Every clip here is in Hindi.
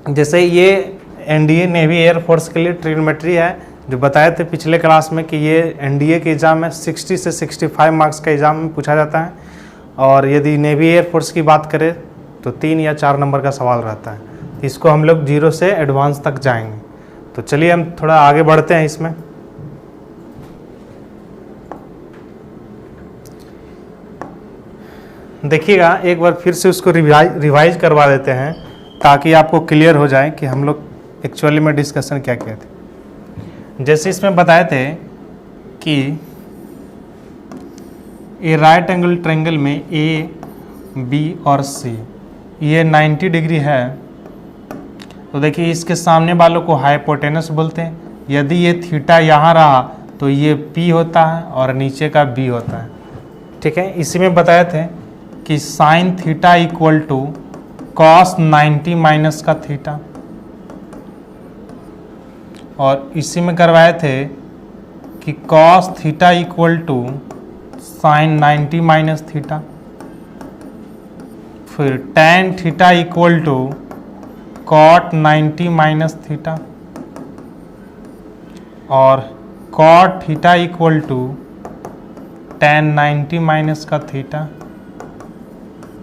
जैसे ये एनडीए नेवी एयरफोर्स के लिए ट्रिग्नोमेट्री है, जो बताए थे पिछले क्लास में कि ये एनडीए के एग्ज़ाम में 60 से 65 मार्क्स का एग्ज़ाम में पूछा जाता है, और यदि नेवी एयरफोर्स की बात करें तो 3 या 4 नंबर का सवाल रहता है। इसको हम लोग 0 से एडवांस तक जाएंगे। तो चलिए हम थोड़ा आगे बढ़ते हैं इसमें। देखिएगा एक बार फिर से उसको रिवाइज करवा देते हैं ताकि आपको क्लियर हो जाए कि हम लोग एक्चुअली में डिस्कशन क्या किए थे। जैसे इसमें बताए थे कि ए राइट एंगल ट्रायंगल में ए, बी और सी ये 90 डिग्री है, तो देखिए इसके सामने वालों को हाइपोटेनस बोलते हैं। यदि ये थीटा यहाँ रहा तो ये पी होता है और नीचे का बी होता है। ठीक है, इसी में बताए थे कि sine theta equal to cos 90 minus का थीटा, और इसी में करवाए थे कि cos theta equal to sine 90 minus theta, फिर tan theta equal to cot 90 minus theta, और cot theta equal to tan 90 minus का थीटा,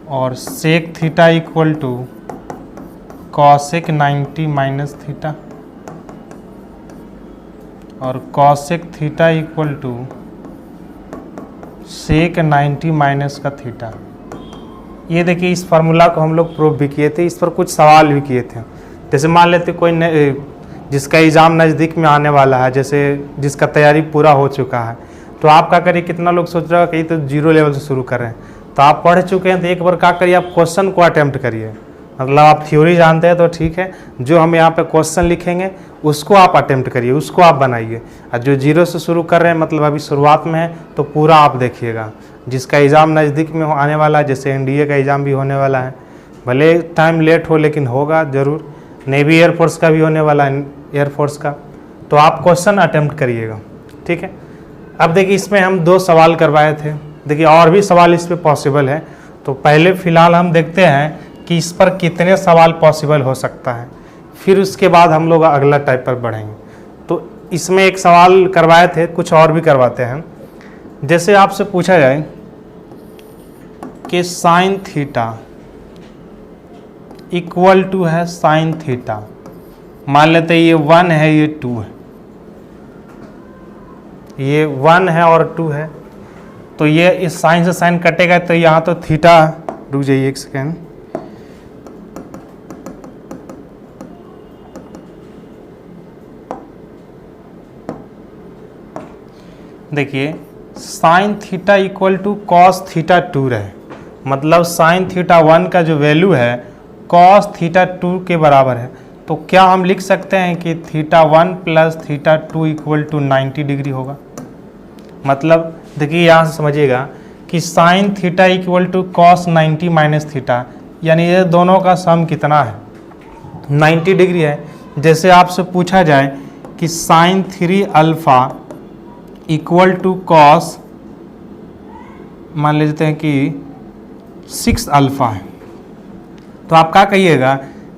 और sec theta equal to cosec 90 minus theta, और cosec theta equal to sec 90 minus का थीटा। ये देखिए इस फार्मूला को हम लोग प्रूव भी किए थे, इस पर कुछ सवाल भी किए थे। जैसे मान लेते कोई जिसका एग्ज़ाम नज़दीक में आने वाला है, जैसे जिसका तैयारी पूरा हो चुका है, तो आप क्या करिए, कितना लोग सोच रहे हो कि तो 0 लेवल से शुरू करें, तो आप पढ़ चुके हैं तो एक बार क्या करिए, आप क्वेश्चन को अटेम्प्ट करिए। मतलब आप थ्योरी जानते हैं तो ठीक है, जो हम यहाँ पे क्वेश्चन लिखेंगे उसको आप अटेम्प्ट करिए, उसको आप बनाइए। और जो 0 से शुरू कर रहे हैं, मतलब अभी शुरुआत में है, तो पूरा आप देखिएगा। जिसका एग्ज़ाम नज़दीक में आने वाला है, जैसे एनडीए का एग्ज़ाम भी होने वाला है, भले टाइम लेट हो लेकिन होगा ज़रूर। नेवी एयरफोर्स का भी होने वाला है, एयरफोर्स का, तो आप क्वेश्चन अटेम्प्ट करिएगा। ठीक है, अब देखिए इसमें हम 2 सवाल करवाए थे। देखिए और भी सवाल इस पर पॉसिबल है, तो पहले फ़िलहाल हम देखते हैं कि इस पर कितने सवाल पॉसिबल हो सकता है, फिर उसके बाद हम लोग अगला टाइप पर बढ़ेंगे। तो इसमें एक सवाल करवाए थे, कुछ और भी करवाते हैं। जैसे आपसे पूछा जाए कि साइन थीटा इक्वल टू है साइन थीटा, मान लेते हैं ये 1 है, ये 2 है, ये 1 है और 2 है, तो ये इस साइन से साइन कटेगा, तो यहाँ तो थीटा, रुक जाइए एक सेकेंड, देखिए sine theta equal to cos theta 2 रहे, मतलब साइन थीटा 1 का जो वैल्यू है कॉस थीटा 2 के बराबर है, तो क्या हम लिख सकते हैं कि theta 1 plus theta 2 equal to 90 degree होगा। मतलब देखिए यहाँ से समझिएगा कि sine theta equal to cos 90 minus theta, यानी ये दोनों का सम कितना है, 90 डिग्री है। जैसे आपसे पूछा जाए कि sine 3 alpha equal to cos, मान लेते हैं कि 6 अल्फ़ा है, तो आप क्या कहिएगा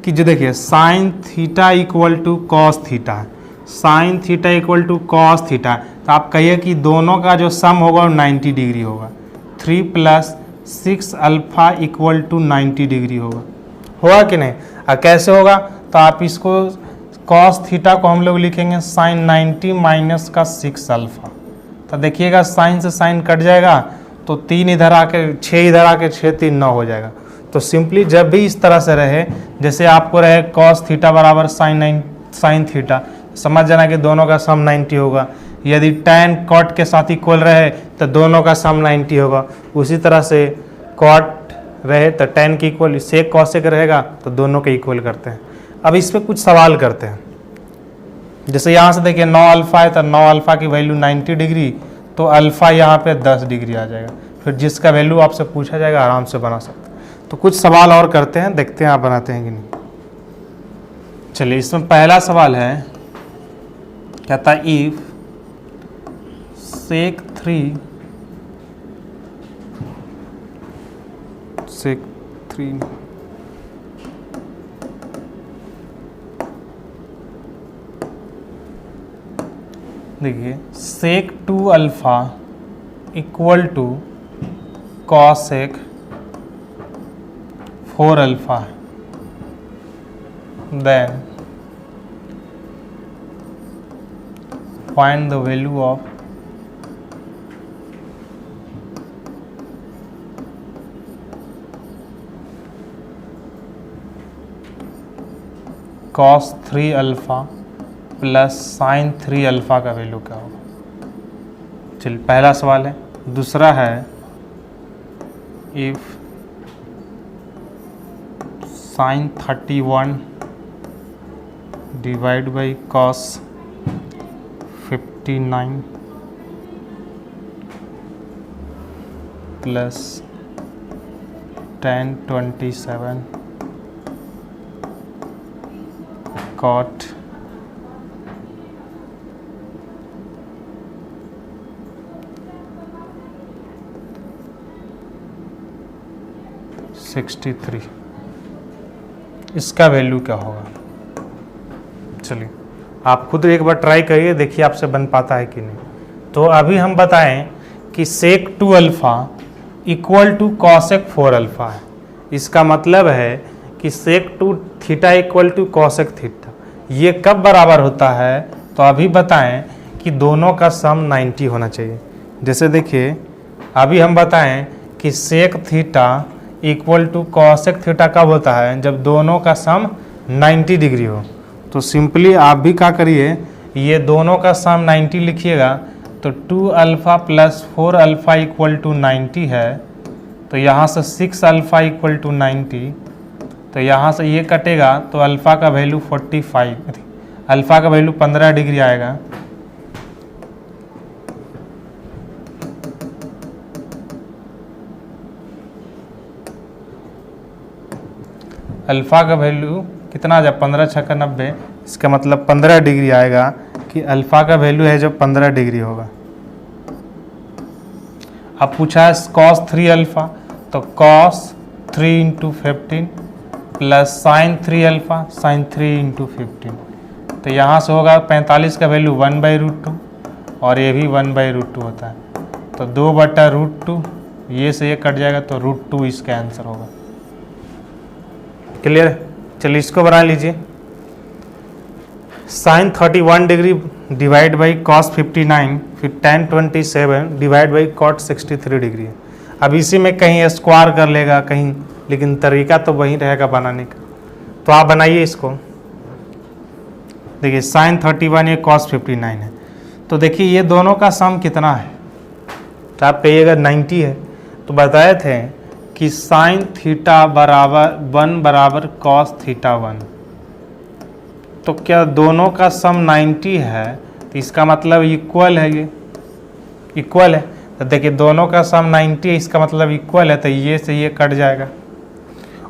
कि जो देखिए sine theta equal to cos theta, sine theta equal to cos theta, तो आप कहिए कि दोनों का जो सम होगा वो 90 डिग्री होगा। 3 plus 6 alpha equal to 90 degree होगा कि नहीं। और कैसे होगा, तो आप इसको कॉस थीटा को हम लोग लिखेंगे साइन 90 माइनस का 6 अल्फ़ा, तो देखिएगा साइन से साइन कट जाएगा, तो 3 इधर आके 6 इधर आके 6 3 9 हो जाएगा। तो सिंपली जब भी इस तरह से रहे, जैसे आपको रहे कॉस थीटा बराबर साइन थीटा, समझ जाना कि दोनों का सम 90 होगा। यदि टैन कॉट के साथ इक्वल रहे तो दोनों का सम 90 होगा। उसी तरह से कॉट रहे तो टैन के इक्वल, सेक कॉसेक रहेगा तो दोनों के इक्वल करते हैं। अब इस पर कुछ सवाल करते हैं। जैसे यहाँ से देखिए 9 अल्फ़ा है, तो 9 अल्फ़ा की वैल्यू 90 डिग्री, तो अल्फ़ा यहाँ पे 10 डिग्री आ जाएगा। फिर जिसका वैल्यू आपसे पूछा जाएगा आराम से बना सकते हैं। तो कुछ सवाल और करते हैं, देखते हैं आप बनाते हैं कि नहीं। चलिए इसमें पहला सवाल है, कहता इफ सेक 3 सेक 3 देखिए sec 2 alpha equal to cosec 4 alpha, then find the value of cos 3 alpha plus sine 3 alpha का वैल्यू क्या होगा। चलिए पहला सवाल है। दूसरा है if sine 31 divide by cos 59 plus tan 27 cot 63, इसका वैल्यू क्या होगा। चलिए आप खुद एक बार ट्राई करिए, देखिए आपसे बन पाता है कि नहीं। तो अभी हम बताएं कि sec 2 alpha equal to cosec 4 alpha है। इसका मतलब है कि sec 2 theta equal to cosec theta, ये कब बराबर होता है। तो अभी बताएं कि दोनों का सम 90 होना चाहिए। जैसे देखिए अभी हम बताएं कि sec theta equal to cosec theta कब होता है, जब दोनों का सम 90 डिग्री हो। तो सिंपली आप भी क्या करिए, ये दोनों का सम 90 लिखिएगा। तो 2 alpha plus 4 alpha equal to 90 है। तो यहाँ से 6 अल्फ़ा इक्वल टू 90, तो यहाँ से ये कटेगा तो अल्फ़ा का वैल्यू 45, अल्फ़ा का वैल्यू 15 डिग्री आएगा। अल्फ़ा का वैल्यू कितना आ जाए, 15 छक्का 90, इसका मतलब 15 डिग्री आएगा कि अल्फ़ा का वैल्यू है जो 15 डिग्री होगा। अब पूछा है कॉस 3 अल्फ़ा, तो cos 3 into 15 plus sine 3 alpha, sine 3 into 15, तो यहाँ से होगा 45 का वैल्यू 1/√2 और ये भी 1/√2 होता है। तो 2/√2, ये से ये कट जाएगा तो √2 इसका आंसर होगा। क्लियर है। चलिए इसको बना लीजिए। Sine 31 degree divide by cos 59, फिर tan 27 divide by cot 63 degree है। अब इसी में कहीं स्क्वायर कर लेगा कहीं, लेकिन तरीका तो वही रहेगा बनाने का। तो आप बनाइए इसको। देखिए साइन 31 ये कॉस 59 है, तो देखिए ये दोनों का सम कितना है। तो आप कहिएगा 90 है। तो बताए थे कि साइन थीटा बराबर 1 बराबर कॉस थीटा 1, तो क्या दोनों का सम 90 है, तो इसका मतलब इक्वल है, ये इक्वल है। तो देखिए दोनों का सम 90 है, इसका मतलब इक्वल है, तो ये से ये कट जाएगा।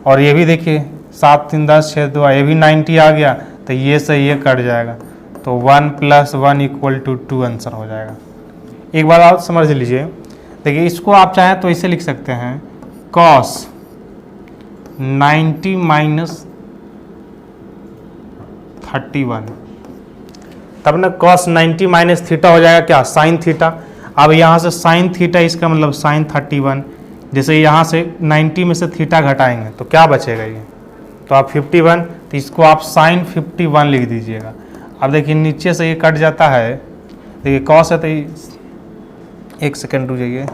और ये भी देखिए 7 3 10 6 2, ये भी 90 आ गया, तो ये से ये कट जाएगा। तो 1 + 1 = 2 आंसर हो जाएगा। एक बार आप समझ लीजिए। देखिए इसको आप चाहें तो इसे लिख सकते हैं कॉस 90 - 31, तब ना कॉस 90 - थीटा हो जाएगा क्या, साइन थीटा। अब यहाँ से साइन थीटा, इसका मतलब साइन 31। जैसे यहाँ से 90 में से थीटा घटाएंगे तो क्या बचेगा ये, तो आप 51, तो इसको आप साइन 51 लिख दीजिएगा। अब देखिए नीचे से ये कट जाता है। देखिए कॉस है तो एक सेकेंड रुक जाइए।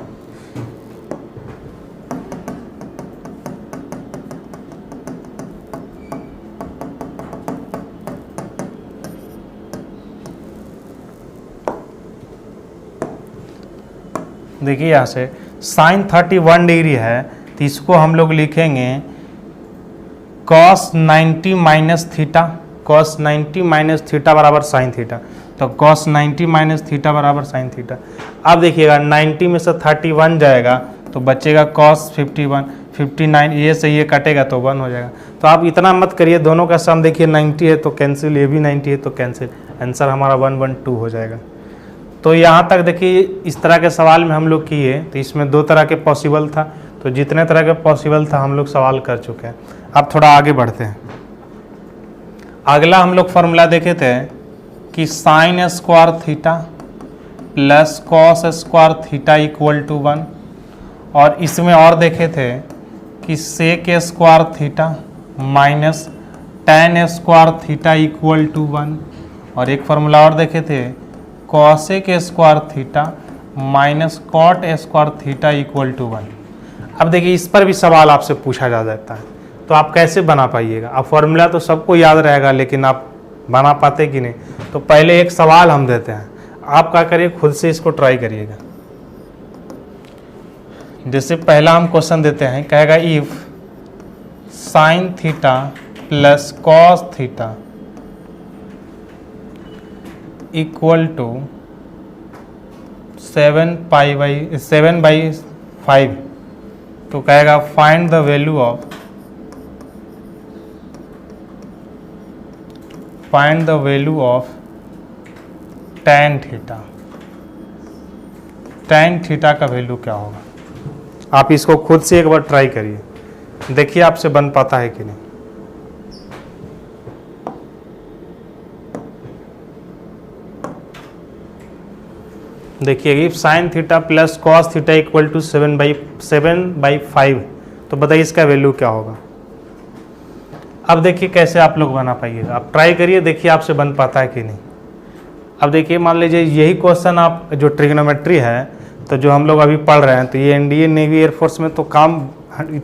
देखिए यहाँ से साइन 31 डिग्री है, तो इसको हम लोग लिखेंगे कॉस 90 - थीटा। कॉस 90 - थीटा बराबर साइन थीटा, तो कॉस 90 - थीटा बराबर साइन थीटा। अब देखिएगा 90 में से 31 जाएगा तो बचेगा कॉस 51, 59, ये से ये कटेगा तो 1 हो जाएगा। तो आप इतना मत करिए, दोनों का सम देखिए 90 है तो कैंसिल, ये भी 90 है तो कैंसिल, आंसर हमारा 112 हो जाएगा। तो यहाँ तक देखिए इस तरह के सवाल में हम लोग किए, तो इसमें 2 तरह के पॉसिबल था, तो जितने तरह के पॉसिबल था हम लोग सवाल कर चुके हैं। अब थोड़ा आगे बढ़ते हैं। अगला हम लोग फॉर्मूला देखे थे कि sine square theta plus cos square theta equal to 1, और इसमें और देखे थे कि sec square theta minus tan square theta equal to 1, और एक फार्मूला और देखे थे cosec square theta minus cot square theta equal to 1। अब देखिए इस पर भी सवाल आपसे पूछा जा सकता है, तो आप कैसे बना पाइएगा? अब फॉर्मूला तो सबको याद रहेगा, लेकिन आप बना पाते कि नहीं? तो पहले एक सवाल हम देते हैं, आप क्या करिए, खुद से इसको ट्राई करिएगा। जैसे पहला हम क्वेश्चन देते हैं, कहेगा if sine theta plus cos theta equal to 7/5, तो कहेगा find the value of tan theta. tan theta का वैल्यू क्या होगा? आप इसको खुद से एक बार ट्राई करिए, देखिए आपसे बन पाता है कि नहीं। देखिए if sine theta plus cos theta equal to 7/5, तो बताइए इसका वैल्यू क्या होगा? अब देखिए कैसे आप लोग बना पाइएगा, आप ट्राई करिए, देखिए आपसे बन पाता है कि नहीं। अब देखिए मान लीजिए यही क्वेश्चन आप जो ट्रिग्नोमेट्री है, तो जो हम लोग अभी पढ़ रहे हैं, तो ये एनडीए नेवी एयरफोर्स में तो काम,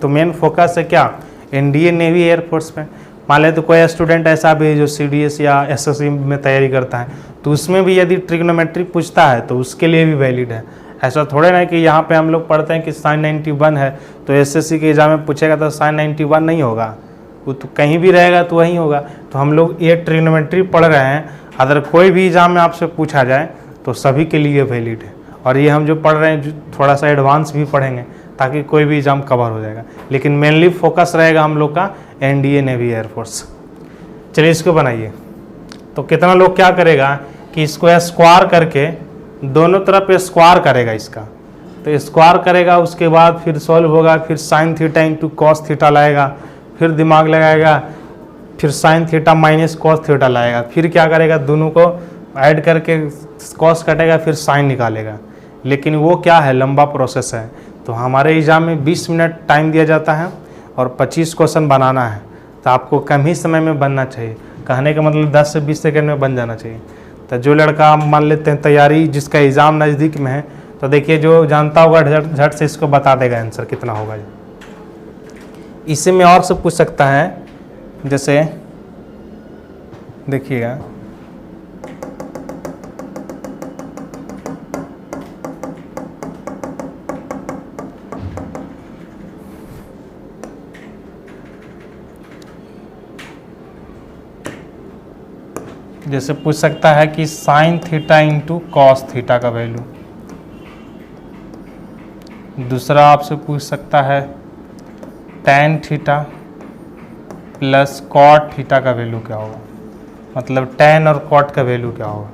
तो मेन फोकस है क्या, एनडीए नेवी एयरफोर्स में। मान लें तो कोई स्टूडेंट ऐसा भी है जो सीडीएस या एसएससी में तैयारी करता है, तो उसमें भी यदि ट्रिग्नोमेट्री पूछता है तो उसके लिए भी वैलिड है। ऐसा थोड़े ना कि यहाँ पे हम लोग पढ़ते हैं कि साइन 91 है तो एसएससी के एग्जाम में पूछेगा तो साइन 91 नहीं होगा, वो तो कहीं भी रहेगा तो वहीं होगा। तो हम लोग ये ट्रिग्नोमेट्री पढ़ रहे हैं, अगर कोई भी एग्जाम में आपसे पूछा जाए तो सभी के लिए वैलिड है। और ये हम जो पढ़ रहे हैं थोड़ा सा एडवांस भी पढ़ेंगे ताकि कोई भी एग्जाम कवर हो जाएगा, लेकिन मेनली फोकस रहेगा हम लोग का एनडीए नेवी एयरफोर्स। चलिए इसको बनाइए। तो कितना लोग क्या करेगा कि इसको स्क्वायर करके दोनों तरफ स्क्वायर करेगा इसका, तो स्क्वायर करेगा, उसके बाद फिर सॉल्व होगा, फिर sign theta into cos theta लाएगा, फिर दिमाग लगाएगा, फिर sign theta minus cos theta लाएगा, फिर क्या करेगा, दोनों को ऐड करके कॉस कटेगा, फिर साइन निकालेगा। लेकिन वो क्या है, लंबा प्रोसेस है। तो हमारे एग्जाम में 20 मिनट टाइम दिया जाता है और 25 क्वेश्चन बनाना है, तो आपको कम ही समय में बनना चाहिए। कहने का मतलब 10 से 20 सेकंड में बन जाना चाहिए। तो जो लड़का मान लेते हैं तैयारी, जिसका एग्ज़ाम नज़दीक में है, तो देखिए जो जानता होगा झट से इसको बता देगा आंसर कितना होगा। इसी में और से पूछ सकता है, जैसे देखिएगा जैसे पूछ सकता है कि sine theta into cos theta का वैल्यू। दूसरा आपसे पूछ सकता है tan theta plus cot theta का वैल्यू क्या होगा, मतलब tan और कॉट का वैल्यू क्या होगा।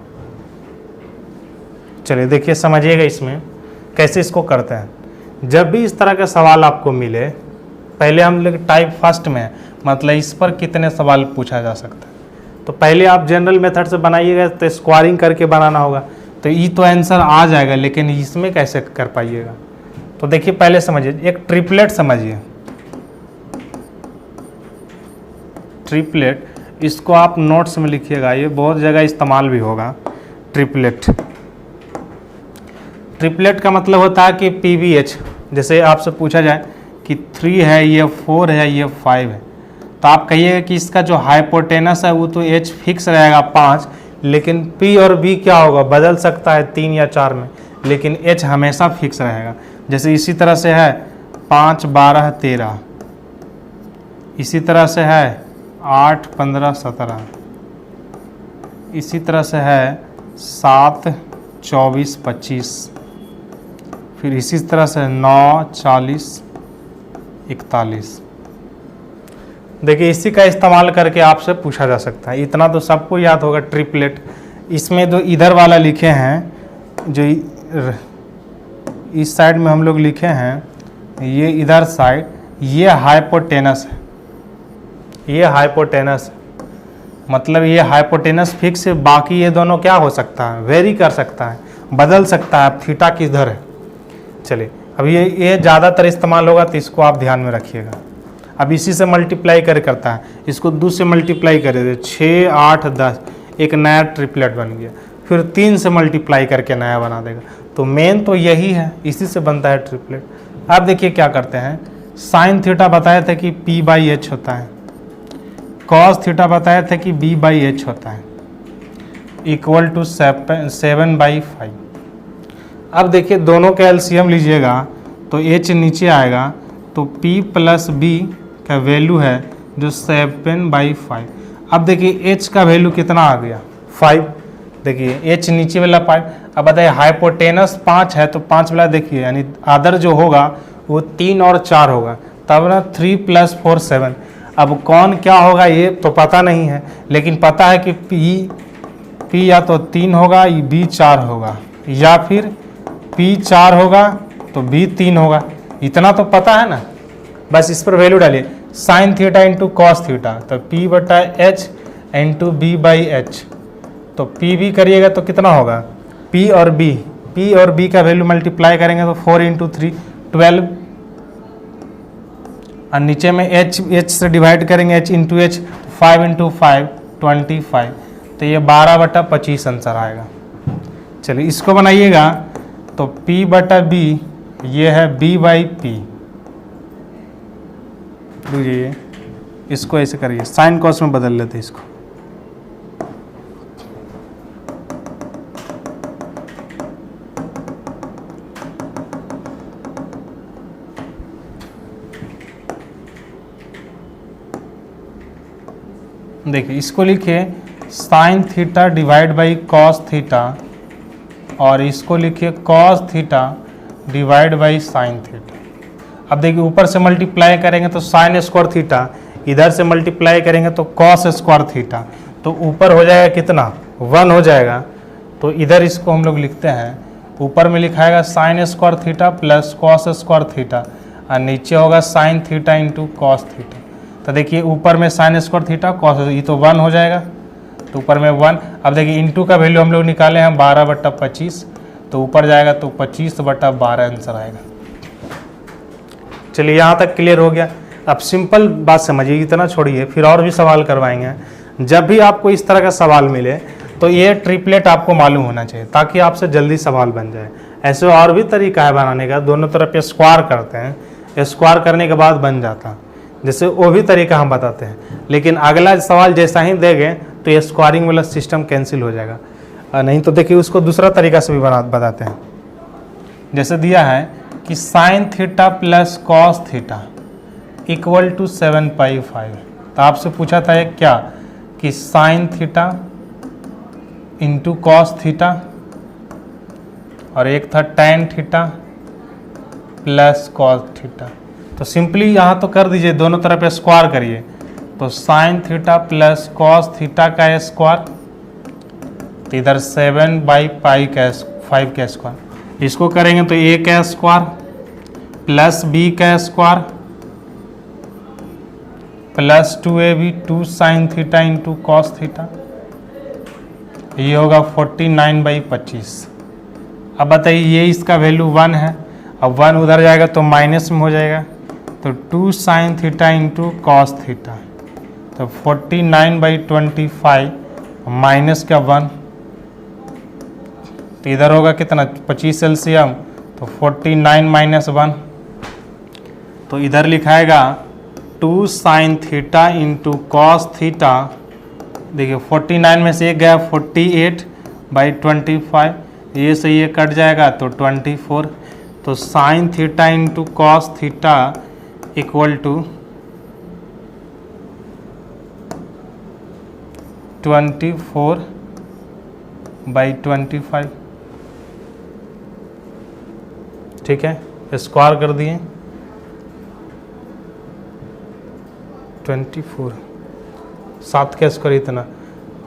चलिए देखिए समझिएगा इसमें कैसे इसको करते हैं। जब भी इस तरह का सवाल आपको मिले, पहले हम लोग टाइप फर्स्ट में, मतलब इस पर कितने सवाल पूछा जा सकता है, तो पहले आप जनरल मेथड से बनाइएगा, तो स्क्वायरिंग करके बनाना होगा, तो ये तो आंसर आ जाएगा, लेकिन इसमें कैसे कर पाइएगा। तो देखिए पहले समझिए, एक ट्रिपलेट समझिए। ट्रिपलेट, इसको आप नोट्स में लिखिएगा, ये बहुत जगह इस्तेमाल भी होगा। ट्रिपलेट, ट्रिपलेट का मतलब होता है कि PVH, जैसे आपसे पूछा जाए कि 3 है, ये 4 है, ये 5 है, तो आप कहिएगा कि इसका जो हाइपोटेनस है वो तो H फिक्स रहेगा 5, लेकिन P और B क्या होगा, बदल सकता है 3 या 4 में, लेकिन H हमेशा फिक्स रहेगा। जैसे इसी तरह से है 5, 12, 13, इसी तरह से है 8, 15, 17, इसी तरह से है 7, 24, 25, फिर इसी तरह से 9, 40, 41। देखिए इसी का इस्तेमाल करके आपसे पूछा जा सकता है। इतना तो सबको याद होगा ट्रिपलेट। इसमें जो इधर वाला लिखे हैं, जो इस साइड में हम लोग लिखे हैं, ये इधर साइड, ये हाइपोटेनस है, ये हाइपोटेनस, मतलब ये हाइपोटेनस फिक्स है, बाकी ये दोनों क्या हो सकता है, वेरी कर सकता है। बदल सकता है, अब थीटा किधर है। चलिए अब ये ज़्यादातर इस्तेमाल होगा तो इसको आप ध्यान में रखिएगा। अब इसी से मल्टीप्लाई करता है, इसको 2 से मल्टीप्लाई कर देते, 6 8 10, एक नया ट्रिपलेट बन गया। फिर 3 से मल्टीप्लाई करके नया बना देगा। तो मेन तो यही है, इसी से बनता है ट्रिपलेट। अब देखिए क्या करते हैं, साइन थीटा बताया था कि p/h होता है, कॉस थीटा बताया था कि b/h होता है, इक्वल टू 7/5। अब देखिए दोनों का एलसीएम लीजिएगा तो h नीचे आएगा, तो p प्लस b का वैल्यू है जो 7/5। अब देखिए h का वैल्यू कितना आ गया, 5। देखिए h नीचे वाला 5। अब बताइए हाइपोटेनस 5 है तो 5 वाला देखिए, यानी अदर जो होगा वो 3 और 4 होगा, तब ना 3 + 4 7। अब कौन क्या होगा ये तो पता नहीं है, लेकिन पता है कि p या तो 3 होगा, b 4 होगा, या फिर p 4 होगा तो b 3 होगा। इतना तो पता है ना, बस इस पर वैल्यू डालिए। Sign theta into cos theta, तो p/h इंटू b/h, तो p भी करिएगा तो कितना होगा, p और b का वैल्यू मल्टीप्लाई करेंगे तो 4 × 3 12, और नीचे में h से डिवाइड करेंगे, h इंटू h, 5 × 5 25, तो ये 12/25 आंसर आएगा। चलिए इसको बनाइएगा तो p/b ये है b/p। लीजिए इसको ऐसे करिए, साइन कॉस में बदल लेते इसको। देखिए इसको लिखिए sine theta divide by cos theta, और इसको लिखिए cos theta divide by sine theta. अब देखिए ऊपर से मल्टीप्लाई करेंगे तो साइन स्क्वायर थीटा, इधर से मल्टीप्लाई करेंगे तो कॉस स्क्वायर थीटा, तो ऊपर हो जाएगा कितना, 1 हो जाएगा। तो इधर इसको हम लोग लिखते हैं, ऊपर में लिखाएगा sine square theta plus cos square theta, और नीचे होगा sine theta into cos theta. तो देखिए ऊपर में साइन स्क्वायर थीटा कॉस, ये तो 1 हो जाएगा, तो ऊपर में 1। अब देखिए इंटू का वैल्यू हम लोग निकाले हैं 12/25, तो ऊपर जाएगा तो 25/12 आंसर आएगा। चलिए यहाँ तक क्लियर हो गया। अब सिंपल बात समझिए, इतना छोड़िए, फिर और भी सवाल करवाएंगे। जब भी आपको इस तरह का सवाल मिले तो ये ट्रिपलेट आपको मालूम होना चाहिए, ताकि आपसे जल्दी सवाल बन जाए। ऐसे और भी तरीका है बनाने का, दोनों तरफ स्क्वायर करते हैं, स्क्वायर करने के बाद बन जाता, जैसे वो भी तरीका हम बताते हैं। लेकिन अगला सवाल जैसा ही देंगे तो ये स्क्वायरिंग वाला सिस्टम कैंसिल हो जाएगा, नहीं तो देखिए उसको दूसरा तरीका से भी बताते हैं। जैसे दिया है कि sine theta plus cos theta equal to 7/5, तो आपसे पूछा था एक क्या कि sine theta into cos theta, और एक था tan theta plus cos theta. तो सिंपली यहाँ तो कर दीजिए, दोनों तरफ स्क्वायर करिए, तो sine theta plus cos theta का स्क्वायर, तो इधर 7/5 का स्क्वायर, इसको करेंगे तो a का स्क्वायर प्लस b का square plus 2ab 2 sign theta into cos theta, ये होगा 49/25। अब बताइए ये इसका वैल्यू 1 है, अब 1 उधर जाएगा तो माइनस में हो जाएगा, तो 2 sign theta into cos theta, तो 49/25 माइनस का 1, तो इधर होगा कितना 25 एलसीएम, तो 49 - 1, तो इधर लिखाएगा 2 sign theta into cos theta. देखिए 49 में से एक गया 48/25, ये से ये कट जाएगा तो 24, तो sine theta into cos theta equal to 24/25। ठीक है, स्क्वायर कर दिए 24, 7 का स्क्वायर इतना।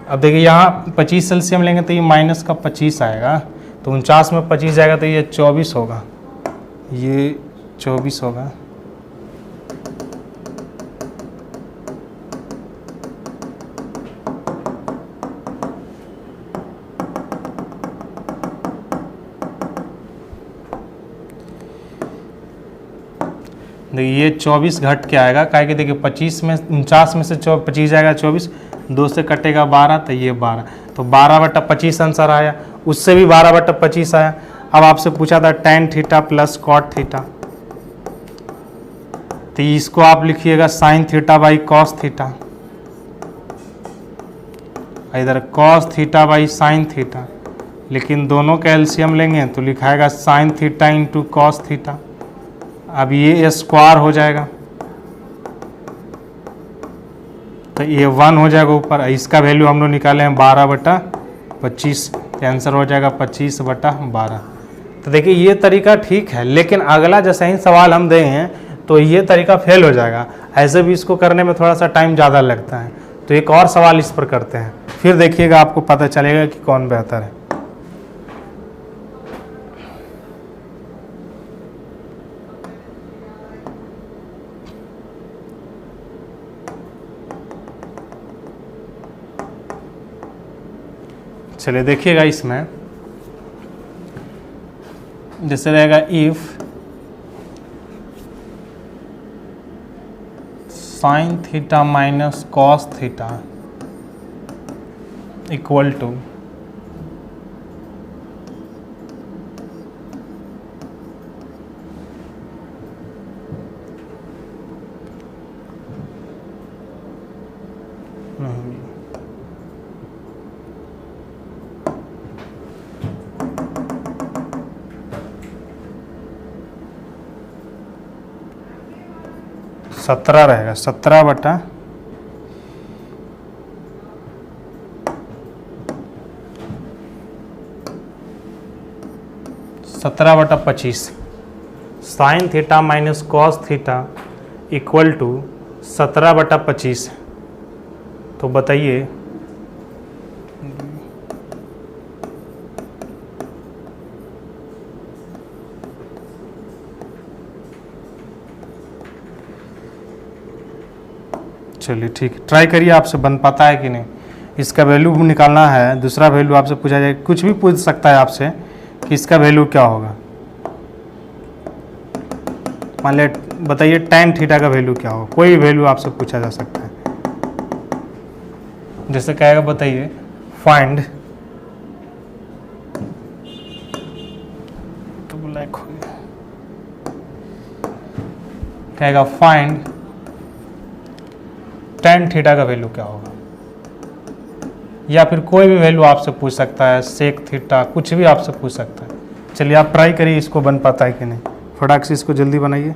अब देखिए यहाँ 25 एलसीएम लेंगे तो ये माइनस का 25 आएगा, तो 49 में 25 जाएगा तो ये 24 होगा, ये 24 होगा। देखिए ये 24 घट के आएगा, काहे कि देखिए 25 में 49 में से 25 जाएगा 24, 2 से कटेगा 12, तो ये 12, तो 12/25 आंसर आया। उससे भी 12/25 आया। अब आपसे पूछा था tan theta plus cot theta, तो इसको आप लिखिएगा sin theta by cos theta, इधर cos theta by sine theta, लेकिन दोनों का एलसीएम लेंगे तो लिखाएगा sine theta into cos theta. अब ये स्क्वायर हो जाएगा, तो ये 1 हो जाएगा ऊपर। इसका वैल्यू हम लोग निकाले हैं 12/25, तो आंसर हो जाएगा 25/12। तो देखिए ये तरीका ठीक है, लेकिन अगला जैसे ही सवाल हम दें तो ये तरीका फेल हो जाएगा। ऐसे भी इसको करने में थोड़ा सा टाइम ज़्यादा लगता है। तो एक और सवाल इस पर करते हैं, फिर देखिएगा आपको पता चलेगा कि कौन बेहतर है। चलिए देखिएगा, इसमें जैसे रहेगा if sine theta minus cos theta equal to सत्रह रहेगा, 17/17 17/25 sine theta minus cos theta equal to 17/25। तो बताइए चलिए ठीक है, ट्राई करिए आपसे बन पाता है कि नहीं। इसका वैल्यू निकालना है, दूसरा वैल्यू आपसे पूछा जाए, कुछ भी पूछ सकता है आपसे कि इसका वैल्यू क्या होगा। मान लिया बताइए tan थीटा का वैल्यू क्या होगा, कोई भी वैल्यू आपसे पूछा जा सकता है। जैसे कहेगा बताइए फाइंड, तो ब्लैक हो गया, कहेगा फाइंड tan थीटा का वैल्यू क्या होगा, या फिर कोई भी वैल्यू आपसे पूछ सकता है, सेक थीटा, कुछ भी आपसे पूछ सकता है। चलिए आप ट्राई करिए इसको बन पाता है कि नहीं, फटाक से इसको जल्दी बनाइए।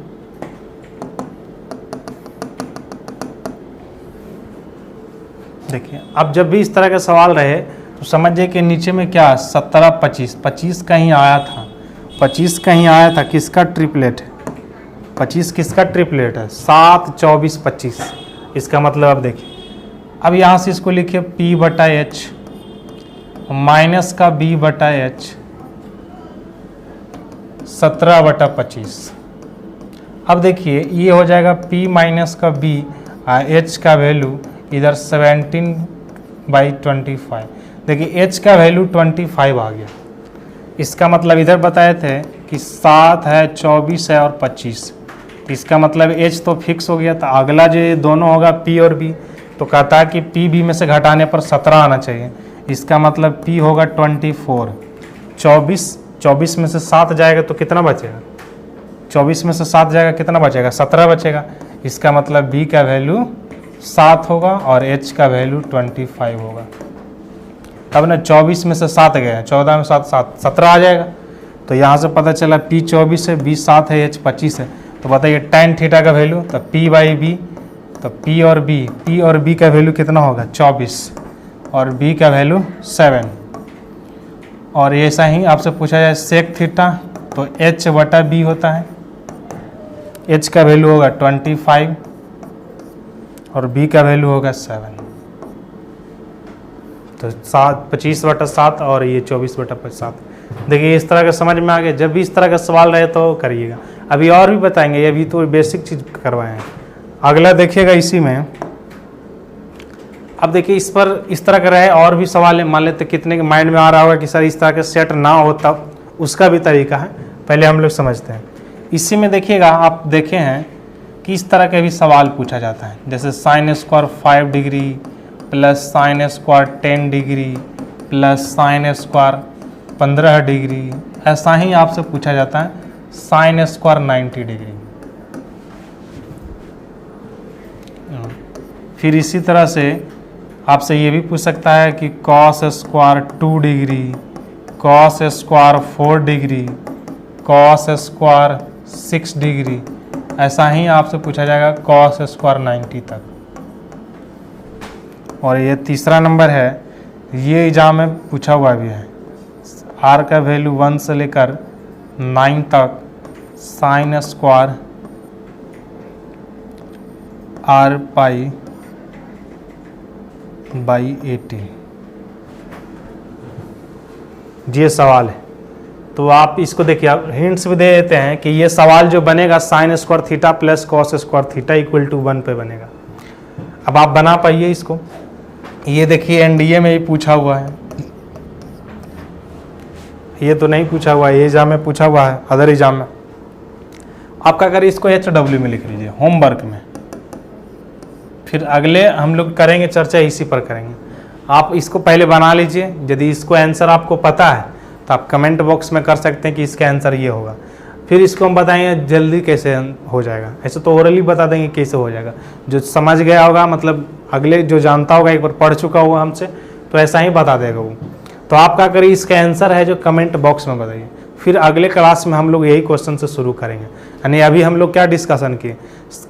देखिए अब जब भी इस तरह का सवाल रहे तो समझिए कि नीचे में क्या 17/25, 25 कहीं आया था, 25 कहीं आया था, किसका ट्रिपलेट है, 25 किसका ट्रिपलेट है, 7, 24, 25। इसका मतलब अब देखिए, अब यहाँ से इसको लिखिए P/H माइनस का B/H 17/25। अब देखिए ये हो जाएगा P माइनस का B, H का वैल्यू इधर 17/25। देखिए H का वैल्यू 25 आ गया। इसका मतलब इधर बताए थे कि 7 है, 24 है और 25। इसका मतलब H तो फिक्स हो गया था। अगला जो ये दोनों होगा P और B, तो कहता है कि P B में से घटाने पर 17 आना चाहिए। इसका मतलब P होगा 24। 24 में से 7 जाएगा तो कितना बचेगा, 24 में से 7 जाएगा कितना बचेगा, 17 बचेगा। इसका मतलब B का वैल्यू 7 होगा और H का वैल्यू 25 होगा। तब ना 24 में से 7 गया, 14 में 7 17 आ जाएगा। तो यहाँ से पता चला P 24 है, B 7 है, H 25 है। तो बताइए tan थीटा का वैल्यू, तो P/B, तो P और B का वैल्यू कितना होगा 24 और B का वैल्यू 7। और ऐसा ही आपसे पूछा जाए सेक थीटा, तो H/B होता है, H का वैल्यू होगा 25 और B का वैल्यू होगा 7। तो 25/7 और ये 24/7। देखिए इस तरह का समझ में आ गया। जब भी इस तरह का सवाल रहे तो करिएगा। अभी और भी बताएंगे, अभी तो बेसिक चीज़ करवाए हैं। अगला देखिएगा इसी में, अब देखिए इस पर इस तरह का रहे और भी सवाल है। मान लेते कितने के माइंड में आ रहा होगा कि सर इस तरह का सेट ना हो, तब उसका भी तरीका है। पहले हम लोग समझते हैं। इसी में देखिएगा, आप देखे हैं किस तरह के भी सवाल पूछा जाता है, जैसे sine square 5 degree plus sine square 10 degree plus sine square 15 degree, ऐसा ही आपसे पूछा जाता है साइन स्क्वायर 90 डिग्री। फिर इसी तरह से आपसे ये भी पूछ सकता है कि cos square 2 degree, cos square 4 degree, cos square 6 degree, ऐसा ही आपसे पूछा जाएगा कॉस स्क्वायर 90 तक। और ये तीसरा नंबर है, ये एग्जाम में पूछा हुआ भी है, आर का वैल्यू 1 से लेकर 9 तक sine square R pi by 80, ये सवाल है। तो आप इसको देखिए, आप हिंट्स भी दे देते हैं कि ये सवाल जो बनेगा sine square theta plus cos square theta equal to 1 पे बनेगा। अब आप बना पाइए इसको। ये देखिए एनडीए में ही पूछा हुआ है, ये तो नहीं पूछा हुआ है, ये एग्जाम में पूछा हुआ है, अदर एग्जाम में। आप क्या करिए, इसको HW में लिख लीजिए होमवर्क में, फिर अगले हम लोग करेंगे चर्चा इसी पर करेंगे। आप इसको पहले बना लीजिए, यदि इसको आंसर आपको पता है तो आप कमेंट बॉक्स में कर सकते हैं कि इसका आंसर ये होगा, फिर इसको हम बताएंगे जल्दी कैसे हो जाएगा। ऐसे तो ओरली बता देंगे कैसे हो जाएगा, जो समझ गया होगा, मतलब अगले जो जानता होगा, एक बार पढ़ चुका होगा हमसे, तो ऐसा ही बता देगा वो। तो आप क्या करिए, इसका आंसर है जो कमेंट बॉक्स में बताइए, फिर अगले क्लास में हम लोग यही क्वेश्चन से शुरू करेंगे। यानी अभी हम लोग क्या डिस्कशन किए,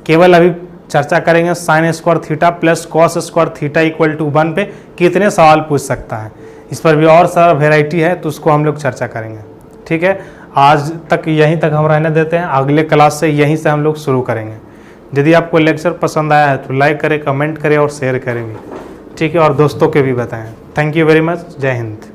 केवल अभी चर्चा करेंगे sine square theta plus cos square theta equal to 1 पे कितने सवाल पूछ सकता है। इस पर भी और सारा वेराइटी है, तो उसको हम लोग चर्चा करेंगे। ठीक है, आज तक यहीं तक हम रहने देते हैं, अगले क्लास से यहीं से हम लोग शुरू करेंगे। यदि आपको लेक्चर पसंद आया है तो लाइक करें, कमेंट करें और शेयर करें भी। ठीक है, और दोस्तों के भी बताएं। थैंक यू वेरी मच, जय हिंद।